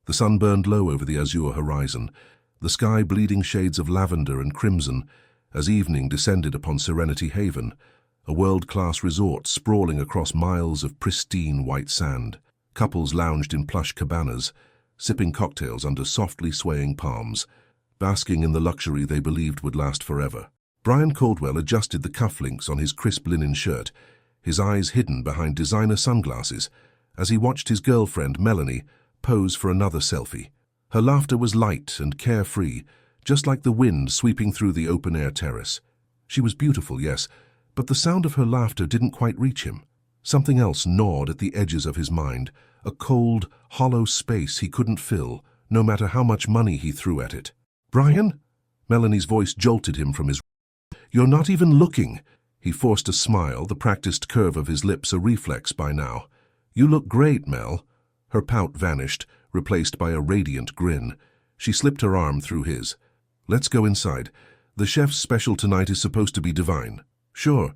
The sun burned low over the azure horizon, the sky bleeding shades of lavender and crimson as evening descended upon Serenity Haven, a world-class resort sprawling across miles of pristine white sand. Couples lounged in plush cabanas, sipping cocktails under softly swaying palms, basking in the luxury they believed would last forever. Brian Caldwell adjusted the cufflinks on his crisp linen shirt, his eyes hidden behind designer sunglasses, as he watched his girlfriend, Melanie, pose for another selfie. Her laughter was light and carefree, just like the wind sweeping through the open-air terrace. She was beautiful, yes, but the sound of her laughter didn't quite reach him. Something else gnawed at the edges of his mind, a cold, hollow space he couldn't fill, no matter how much money he threw at it. "Brian?" Melanie's voice jolted him from his... "You're not even looking." He forced a smile, the practiced curve of his lips a reflex by now. "You look great, Mel." Her pout vanished, replaced by a radiant grin. She slipped her arm through his. "Let's go inside. The chef's special tonight is supposed to be divine." "Sure."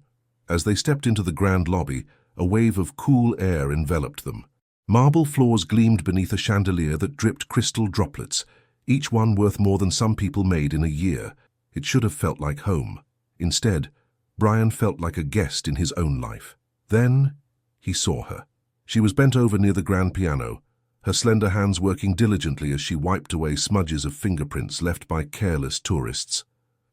As they stepped into the grand lobby, a wave of cool air enveloped them. Marble floors gleamed beneath a chandelier that dripped crystal droplets, each one worth more than some people made in a year. It should have felt like home. Instead, Brian felt like a guest in his own life. Then he saw her. She was bent over near the grand piano, her slender hands working diligently as she wiped away smudges of fingerprints left by careless tourists.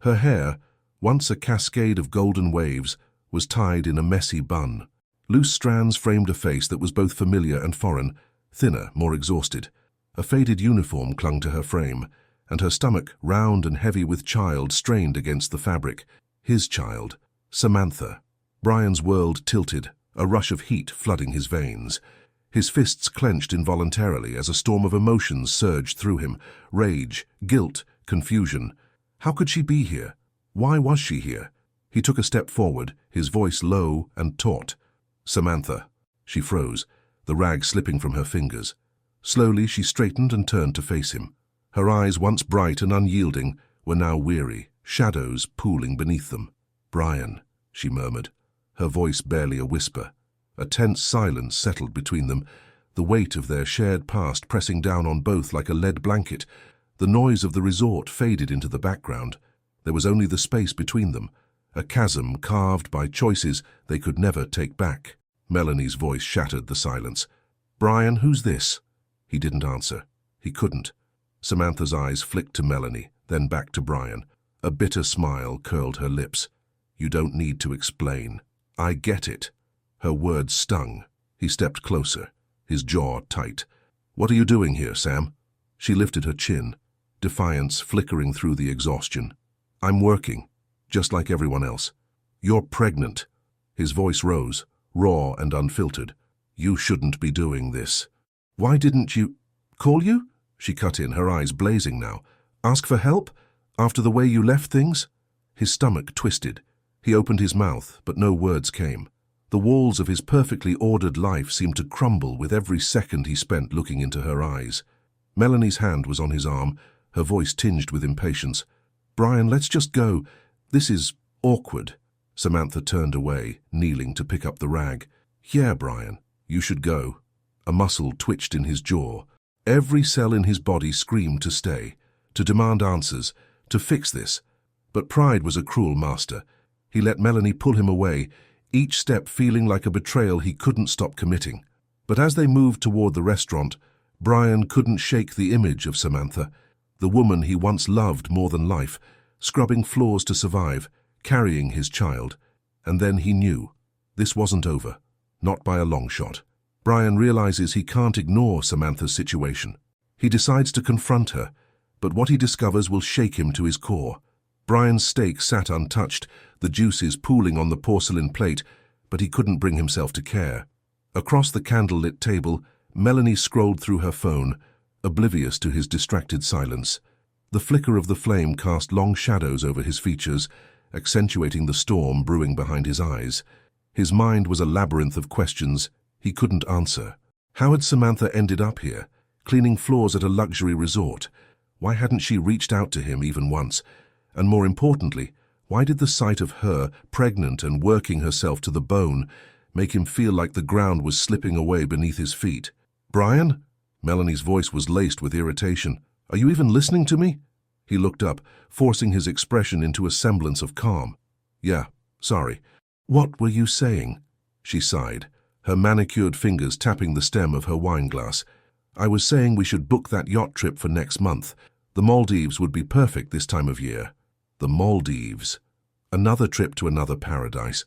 Her hair, once a cascade of golden waves, was tied in a messy bun. Loose strands framed a face that was both familiar and foreign, thinner, more exhausted. A faded uniform clung to her frame, and her stomach, round and heavy with child, strained against the fabric. His child, Samantha. Brian's world tilted, a rush of heat flooding his veins. His fists clenched involuntarily as a storm of emotions surged through him. Rage, guilt, confusion. How could she be here? Why was she here? He took a step forward, his voice low and taut. "Samantha." She froze, the rag slipping from her fingers. Slowly she straightened and turned to face him. Her eyes, once bright and unyielding, were now weary, shadows pooling beneath them. "Brian," she murmured, her voice barely a whisper. A tense silence settled between them, the weight of their shared past pressing down on both like a lead blanket. The noise of the resort faded into the background. There was only the space between them, a chasm carved by choices they could never take back. Melanie's voice shattered the silence. "Brian, who's this?" He didn't answer. He couldn't. Samantha's eyes flicked to Melanie, then back to Brian. A bitter smile curled her lips. "You don't need to explain. I get it." Her words stung. He stepped closer, his jaw tight. "What are you doing here, Sam?" She lifted her chin, defiance flickering through the exhaustion. "I'm working, just like everyone else." "You're pregnant." His voice rose, raw and unfiltered. "You shouldn't be doing this." "Why didn't you—" "Call you?" She cut in, her eyes blazing now. "Ask for help? After the way you left things?" His stomach twisted. He opened his mouth, but no words came. The walls of his perfectly ordered life seemed to crumble with every second he spent looking into her eyes. Melanie's hand was on his arm, her voice tinged with impatience. "Brian, let's just go. This is awkward." Samantha turned away, kneeling to pick up the rag. "Yeah, Brian, you should go." A muscle twitched in his jaw. Every cell in his body screamed to stay, to demand answers, to fix this. But pride was a cruel master. He let Melanie pull him away, each step feeling like a betrayal he couldn't stop committing. But as they moved toward the restaurant, Brian couldn't shake the image of Samantha, the woman he once loved more than life, scrubbing floors to survive, carrying his child. And then he knew. This wasn't over. Not by a long shot. Brian realizes he can't ignore Samantha's situation. He decides to confront her, but what he discovers will shake him to his core. Brian's steak sat untouched, the juices pooling on the porcelain plate, but he couldn't bring himself to care. Across the candle-lit table, Melanie scrolled through her phone, oblivious to his distracted silence. The flicker of the flame cast long shadows over his features, accentuating the storm brewing behind his eyes. His mind was a labyrinth of questions he couldn't answer. How had Samantha ended up here, cleaning floors at a luxury resort? Why hadn't she reached out to him even once? And more importantly, why did the sight of her, pregnant and working herself to the bone, make him feel like the ground was slipping away beneath his feet? "Brian?" Melanie's voice was laced with irritation. "Are you even listening to me?" He looked up, forcing his expression into a semblance of calm. "Yeah, sorry." "What were you saying?" She sighed, her manicured fingers tapping the stem of her wine glass. "I was saying we should book that yacht trip for next month. The Maldives would be perfect this time of year." The Maldives. Another trip to another paradise.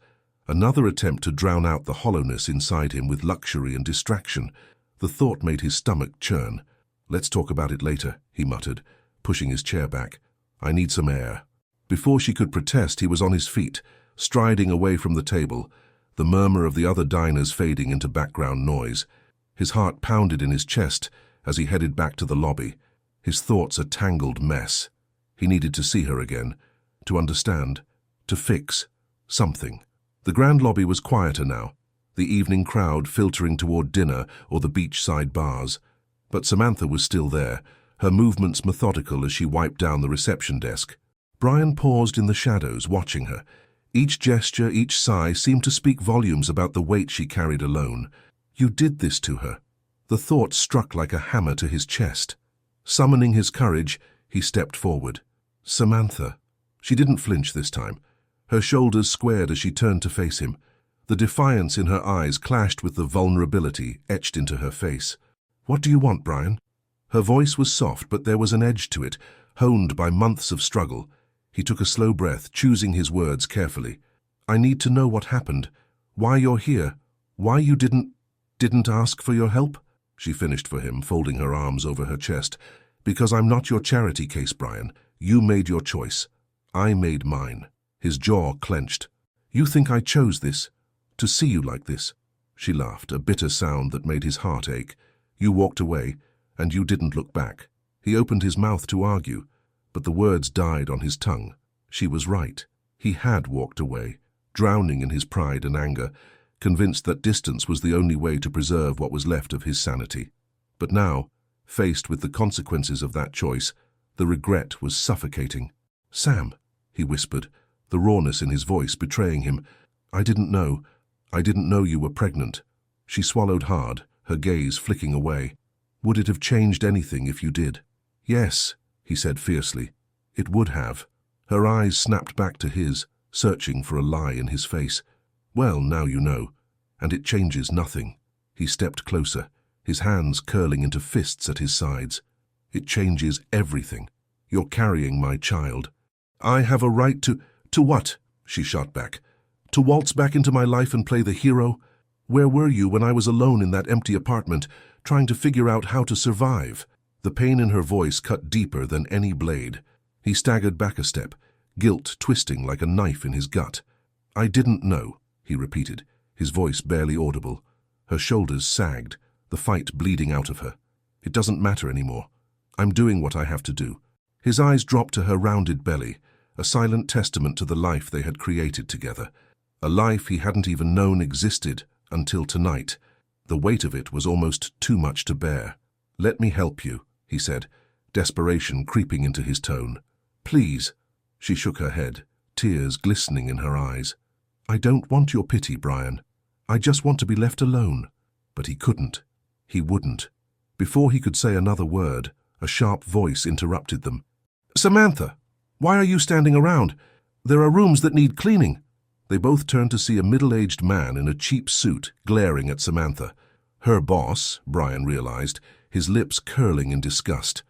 Another attempt to drown out the hollowness inside him with luxury and distraction. The thought made his stomach churn. "Let's talk about it later," he muttered, pushing his chair back. "I need some air." Before she could protest, he was on his feet, striding away from the table, the murmur of the other diners fading into background noise. His heart pounded in his chest as he headed back to the lobby, his thoughts a tangled mess. He needed to see her again, to understand, to fix something. The grand lobby was quieter now, the evening crowd filtering toward dinner or the beachside bars. But Samantha was still there, her movements methodical as she wiped down the reception desk. Brian paused in the shadows, watching her. Each gesture, each sigh seemed to speak volumes about the weight she carried alone. You did this to her. The thought struck like a hammer to his chest. Summoning his courage, he stepped forward. Samantha. She didn't flinch this time. Her shoulders squared as she turned to face him. The defiance in her eyes clashed with the vulnerability etched into her face. "What do you want, Brian?" Her voice was soft, but there was an edge to it, honed by months of struggle. He took a slow breath, choosing his words carefully. "I need to know what happened, why you're here, why you didn't ask for your help," she finished for him, folding her arms over her chest. "Because I'm not your charity case, Brian. You made your choice. I made mine." His jaw clenched. "You think I chose this? To see you like this?" She laughed, a bitter sound that made his heart ache. "You walked away, and you didn't look back." He opened his mouth to argue, but the words died on his tongue. She was right. He had walked away, drowning in his pride and anger, convinced that distance was the only way to preserve what was left of his sanity. But now, faced with the consequences of that choice, the regret was suffocating. "Sam," he whispered, the rawness in his voice betraying him. I didn't know you were pregnant." She swallowed hard, her gaze flicking away. "Would it have changed anything if you did?" "Yes," he said fiercely. "It would have." Her eyes snapped back to his, searching for a lie in his face. "Well, now you know. And it changes nothing." He stepped closer, his hands curling into fists at his sides. "It changes everything. You're carrying my child." "I have a right to what?" she shot back. "To waltz back into my life and play the hero? Where were you when I was alone in that empty apartment, trying to figure out how to survive?" The pain in her voice cut deeper than any blade. He staggered back a step, guilt twisting like a knife in his gut. "I didn't know," he repeated, his voice barely audible. Her shoulders sagged, the fight bleeding out of her. "It doesn't matter anymore. I'm doing what I have to do." His eyes dropped to her rounded belly, a silent testament to the life they had created together. A life he hadn't even known existed until tonight. The weight of it was almost too much to bear. "Let me help you," he said, desperation creeping into his tone. "Please." She shook her head, tears glistening in her eyes. "I don't want your pity, Brian. I just want to be left alone." But he couldn't. He wouldn't. Before he could say another word, a sharp voice interrupted them. "Samantha, why are you standing around? There are rooms that need cleaning." They both turned to see a middle-aged man in a cheap suit glaring at Samantha. Her boss, Brian realized, his lips curling in disgust.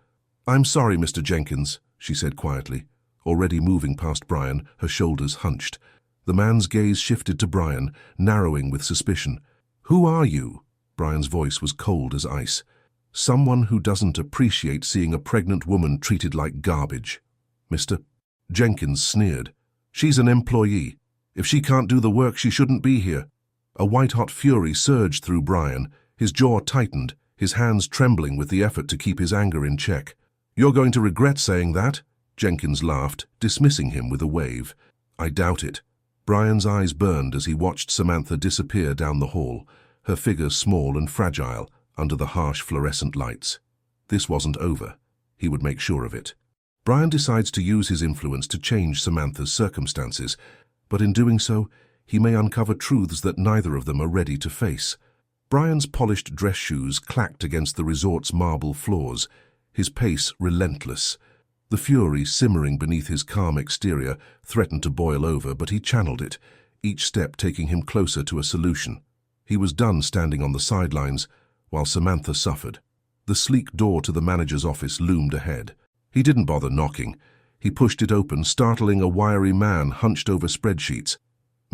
"I'm sorry, Mr. Jenkins," she said quietly. Already moving past Brian, her shoulders hunched. The man's gaze shifted to Brian, narrowing with suspicion. "Who are you?" Brian's voice was cold as ice. "Someone who doesn't appreciate seeing a pregnant woman treated like garbage." Mr. Jenkins sneered. "She's an employee. If she can't do the work, she shouldn't be here." A white-hot fury surged through Brian, his jaw tightened, his hands trembling with the effort to keep his anger in check. "You're going to regret saying that?" Jenkins laughed, dismissing him with a wave. "I doubt it." Brian's eyes burned as he watched Samantha disappear down the hall, her figure small and fragile under the harsh fluorescent lights. This wasn't over. He would make sure of it. Brian decides to use his influence to change Samantha's circumstances, but in doing so, he may uncover truths that neither of them are ready to face. Brian's polished dress shoes clacked against the resort's marble floors, his pace relentless. The fury simmering beneath his calm exterior threatened to boil over, but he channeled it, each step taking him closer to a solution. He was done standing on the sidelines, while Samantha suffered. The sleek door to the manager's office loomed ahead. He didn't bother knocking. He pushed it open, startling a wiry man hunched over spreadsheets.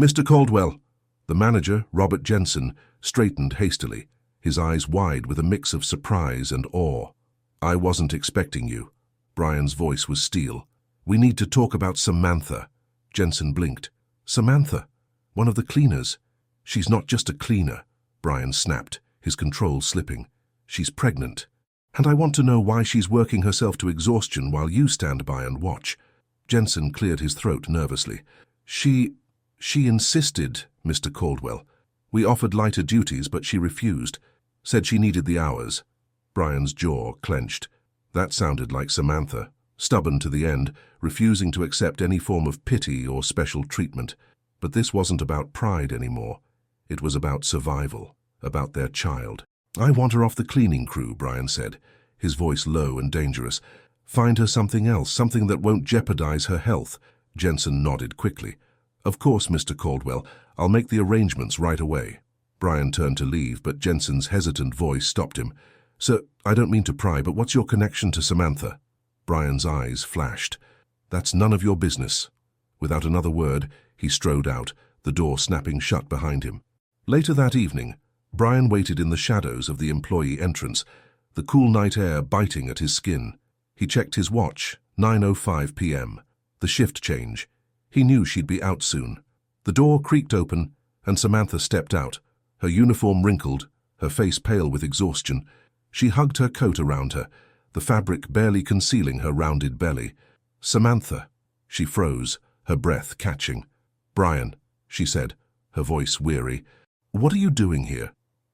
"Mr. Caldwell." The manager, Robert Jensen, straightened hastily, his eyes wide with a mix of surprise and awe. "I wasn't expecting you." Brian's voice was steel. "We need to talk about Samantha." Jensen blinked. "Samantha? One of the cleaners?" "She's not just a cleaner," Brian snapped, his control slipping. "She's pregnant. And I want to know why she's working herself to exhaustion while you stand by and watch." Jensen cleared his throat nervously. She insisted, Mr. Caldwell. We offered lighter duties, but she refused. Said she needed the hours." Brian's jaw clenched. That sounded like Samantha, stubborn to the end, refusing to accept any form of pity or special treatment. But this wasn't about pride anymore. It was about survival, about their child. "I want her off the cleaning crew," Brian said, his voice low and dangerous. "Find her something else, something that won't jeopardize her health." Jensen nodded quickly. "Of course, Mr. Caldwell. I'll make the arrangements right away." Brian turned to leave, but Jensen's hesitant voice stopped him. "Sir, I don't mean to pry, but what's your connection to Samantha?" Brian's eyes flashed. "That's none of your business." Without another word, he strode out, the door snapping shut behind him. Later that evening, Brian waited in the shadows of the employee entrance, the cool night air biting at his skin. He checked his watch, 9:05 p.m. The shift change. He knew she'd be out soon. The door creaked open, and Samantha stepped out, her uniform wrinkled, her face pale with exhaustion. She hugged her coat around her, the fabric barely concealing her rounded belly. "Samantha." She froze, her breath catching. "Brian," she said, her voice weary. "What are you doing here?"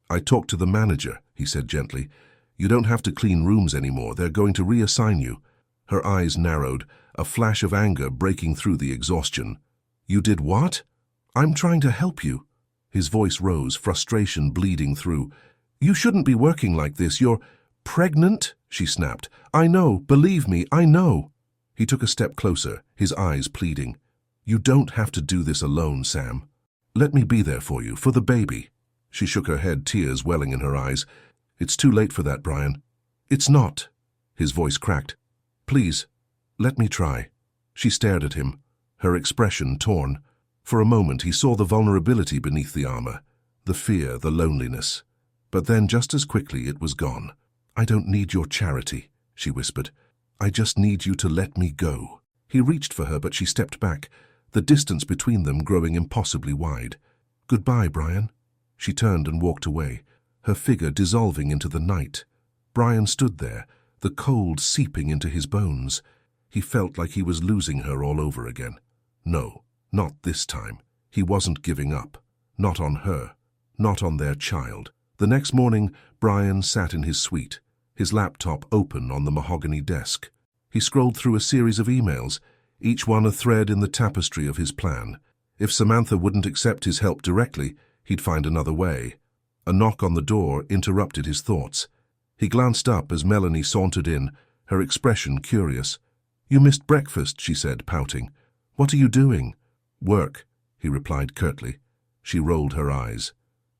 "I talked to the manager," he said gently. "You don't have to clean rooms anymore. They're going to reassign you." Her eyes narrowed, a flash of anger breaking through the exhaustion. "You did what?" "I'm trying to help you." His voice rose, frustration bleeding through. "You shouldn't be working like this. You're pregnant," she snapped. "I know, believe me, I know." He took a step closer, his eyes pleading. "You don't have to do this alone, Sam. Let me be there for you, for the baby." She shook her head, tears welling in her eyes. "It's too late for that, Brian." "It's not." His voice cracked. "Please, let me try." She stared at him, her expression torn. For a moment he saw the vulnerability beneath the armor, the fear, the loneliness. But then just as quickly it was gone. "I don't need your charity," she whispered. "I just need you to let me go." He reached for her, but she stepped back, the distance between them growing impossibly wide. "Goodbye, Brian." She turned and walked away, her figure dissolving into the night. Brian stood there, the cold seeping into his bones. He felt like he was losing her all over again. No, not this time. He wasn't giving up. Not on her. Not on their child. The next morning, Brian sat in his suite, his laptop open on the mahogany desk. He scrolled through a series of emails, each one a thread in the tapestry of his plan. If Samantha wouldn't accept his help directly, he'd find another way. A knock on the door interrupted his thoughts. He glanced up as Melanie sauntered in, her expression curious. "You missed breakfast," she said, pouting. "What are you doing?" "Work," he replied curtly. She rolled her eyes.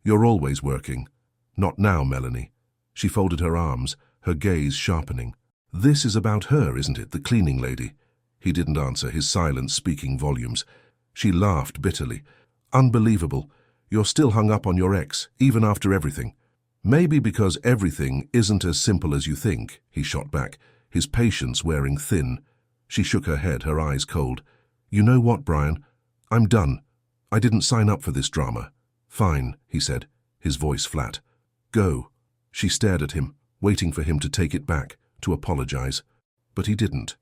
"You're always working." "Not now, Melanie." She folded her arms, her gaze sharpening. "This is about her, isn't it, the cleaning lady?" He didn't answer, his silence speaking volumes. She laughed bitterly. "Unbelievable. You're still hung up on your ex, even after everything." "Maybe because everything isn't as simple as you think," he shot back, his patience wearing thin. She shook her head, her eyes cold. "You know what, Brian? I'm done. I didn't sign up for this drama." "Fine," he said, his voice flat. "Go." She stared at him, waiting for him to take it back, to apologize. But he didn't.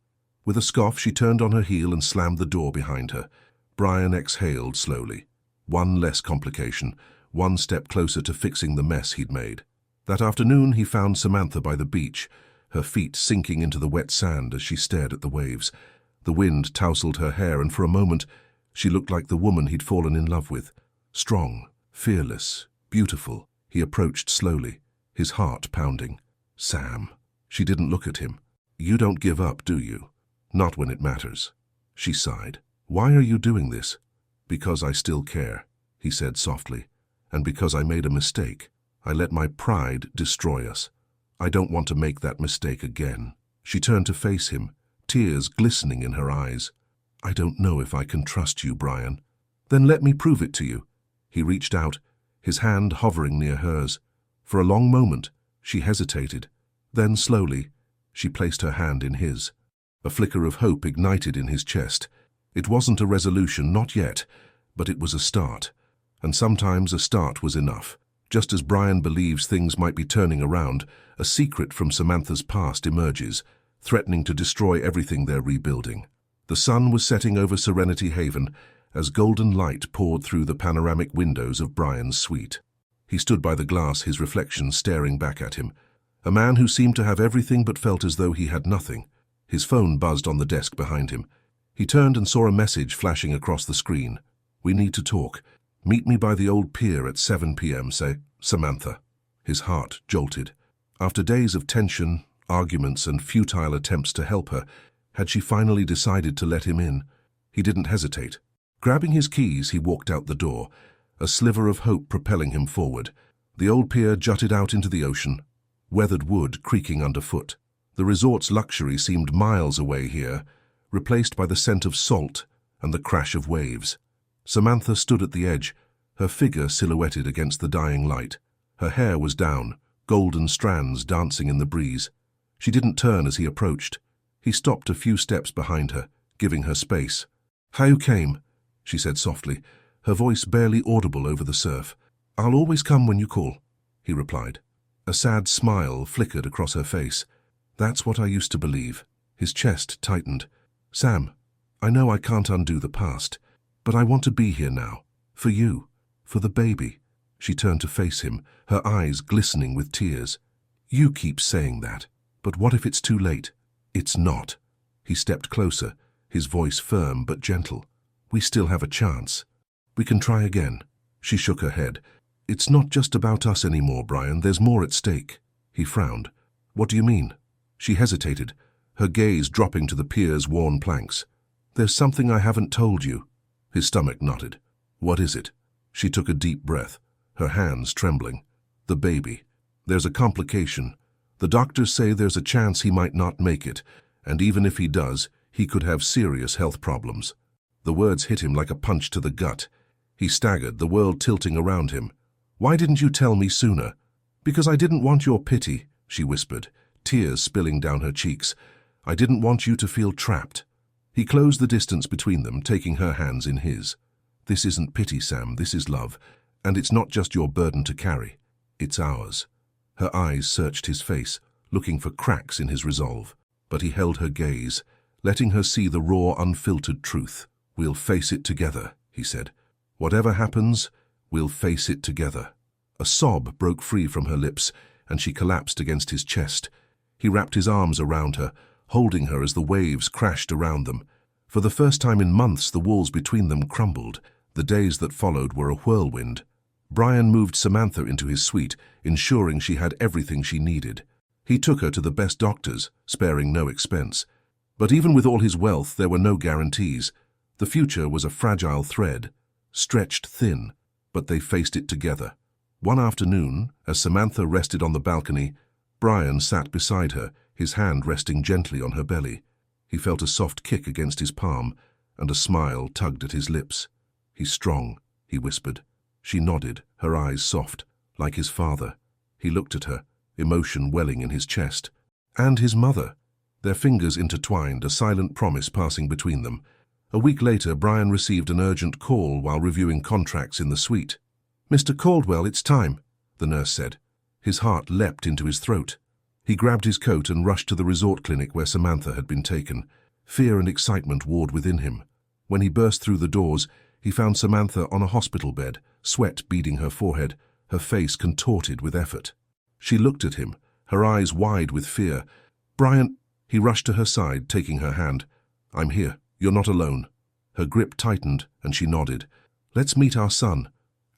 With a scoff, she turned on her heel and slammed the door behind her. Brian exhaled slowly. One less complication, one step closer to fixing the mess he'd made. That afternoon he found Samantha by the beach, her feet sinking into the wet sand as she stared at the waves. The wind tousled her hair, and for a moment she looked like the woman he'd fallen in love with. Strong, fearless, beautiful. He approached slowly, his heart pounding. "Sam." She didn't look at him. "You don't give up, do you? Not when it matters." She sighed. "Why are you doing this?" "Because I still care," he said softly. "And because I made a mistake. I let my pride destroy us. I don't want to make that mistake again." She turned to face him, tears glistening in her eyes. "I don't know if I can trust you, Brian." "Then let me prove it to you." He reached out, his hand hovering near hers. For a long moment, she hesitated. Then slowly, she placed her hand in his. A flicker of hope ignited in his chest. It wasn't a resolution, not yet, but it was a start. And sometimes a start was enough. Just as Brian believes things might be turning around, a secret from Samantha's past emerges, threatening to destroy everything they're rebuilding. The sun was setting over Serenity Haven as golden light poured through the panoramic windows of Brian's suite. He stood by the glass, his reflection staring back at him. A man who seemed to have everything but felt as though he had nothing. His phone buzzed on the desk behind him. He turned and saw a message flashing across the screen. "We need to talk. Meet me by the old pier at 7 p.m, say, Samantha." His heart jolted. After days of tension, arguments, and futile attempts to help her, had she finally decided to let him in? He didn't hesitate. Grabbing his keys, he walked out the door, a sliver of hope propelling him forward. The old pier jutted out into the ocean, weathered wood creaking underfoot. The resort's luxury seemed miles away here, replaced by the scent of salt and the crash of waves. Samantha stood at the edge, her figure silhouetted against the dying light. Her hair was down, golden strands dancing in the breeze. She didn't turn as he approached. He stopped a few steps behind her, giving her space. "How you came?" she said softly, her voice barely audible over the surf. "I'll always come when you call," he replied. A sad smile flickered across her face. "That's what I used to believe." His chest tightened. "Sam, I know I can't undo the past, but I want to be here now. For you. For the baby." She turned to face him, her eyes glistening with tears. "You keep saying that, but what if it's too late?" "It's not." He stepped closer, his voice firm but gentle. "We still have a chance. We can try again." She shook her head. "It's not just about us anymore, Brian. There's more at stake." He frowned. "What do you mean?" She hesitated, her gaze dropping to the pier's worn planks. "There's something I haven't told you." His stomach knotted. "What is it?" She took a deep breath, her hands trembling. "The baby. There's a complication. The doctors say there's a chance he might not make it, and even if he does, he could have serious health problems." The words hit him like a punch to the gut. He staggered, the world tilting around him. "Why didn't you tell me sooner?" "Because I didn't want your pity," she whispered, tears spilling down her cheeks. "I didn't want you to feel trapped." He closed the distance between them, taking her hands in his. "This isn't pity, Sam, this is love. And it's not just your burden to carry. It's ours." Her eyes searched his face, looking for cracks in his resolve. But he held her gaze, letting her see the raw, unfiltered truth. "We'll face it together," he said. "Whatever happens, we'll face it together." A sob broke free from her lips, and she collapsed against his chest. He wrapped his arms around her, holding her as the waves crashed around them. For the first time in months, the walls between them crumbled. The days that followed were a whirlwind. Brian moved Samantha into his suite, ensuring she had everything she needed. He took her to the best doctors, sparing no expense. But even with all his wealth, there were no guarantees. The future was a fragile thread, stretched thin, but they faced it together. One afternoon, as Samantha rested on the balcony, Brian sat beside her, his hand resting gently on her belly. He felt a soft kick against his palm, and a smile tugged at his lips. "He's strong," he whispered. She nodded, her eyes soft, like his father. He looked at her, emotion welling in his chest. And his mother. Their fingers intertwined, a silent promise passing between them. A week later, Brian received an urgent call while reviewing contracts in the suite. "Mr. Caldwell, it's time," the nurse said. His heart leapt into his throat. He grabbed his coat and rushed to the resort clinic where Samantha had been taken. Fear and excitement warred within him. When he burst through the doors, he found Samantha on a hospital bed, sweat beading her forehead, her face contorted with effort. She looked at him, her eyes wide with fear. "Brian," he rushed to her side, taking her hand. "I'm here. You're not alone." Her grip tightened, and she nodded. "Let's meet our son."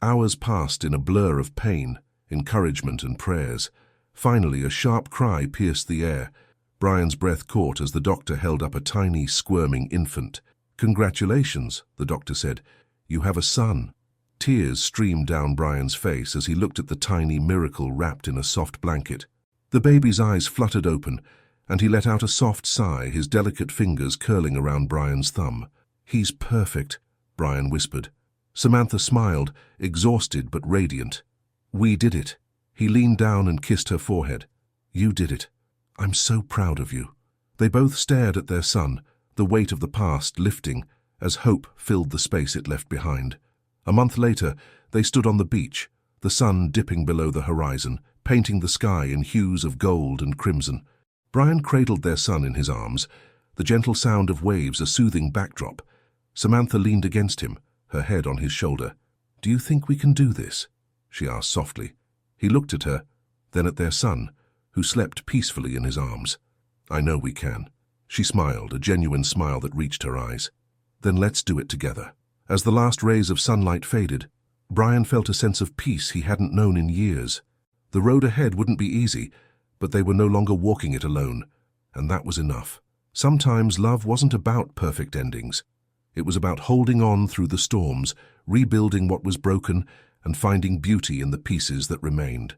Hours passed in a blur of pain, encouragement and prayers. Finally, a sharp cry pierced the air. Brian's breath caught as the doctor held up a tiny, squirming infant. "Congratulations," the doctor said. "You have a son." Tears streamed down Brian's face as he looked at the tiny miracle wrapped in a soft blanket. The baby's eyes fluttered open, and he let out a soft sigh, his delicate fingers curling around Brian's thumb. "He's perfect," Brian whispered. Samantha smiled, exhausted but radiant. "We did it." He leaned down and kissed her forehead. "You did it. I'm so proud of you." They both stared at their son, the weight of the past lifting as hope filled the space it left behind. A month later, they stood on the beach, the sun dipping below the horizon, painting the sky in hues of gold and crimson. Brian cradled their son in his arms, the gentle sound of waves a soothing backdrop. Samantha leaned against him, her head on his shoulder. "Do you think we can do this?" she asked softly. He looked at her, then at their son, who slept peacefully in his arms. "I know we can." She smiled, a genuine smile that reached her eyes. "Then let's do it together." As the last rays of sunlight faded, Brian felt a sense of peace he hadn't known in years. The road ahead wouldn't be easy, but they were no longer walking it alone, and that was enough. Sometimes love wasn't about perfect endings. It was about holding on through the storms, rebuilding what was broken, and finding beauty in the pieces that remained.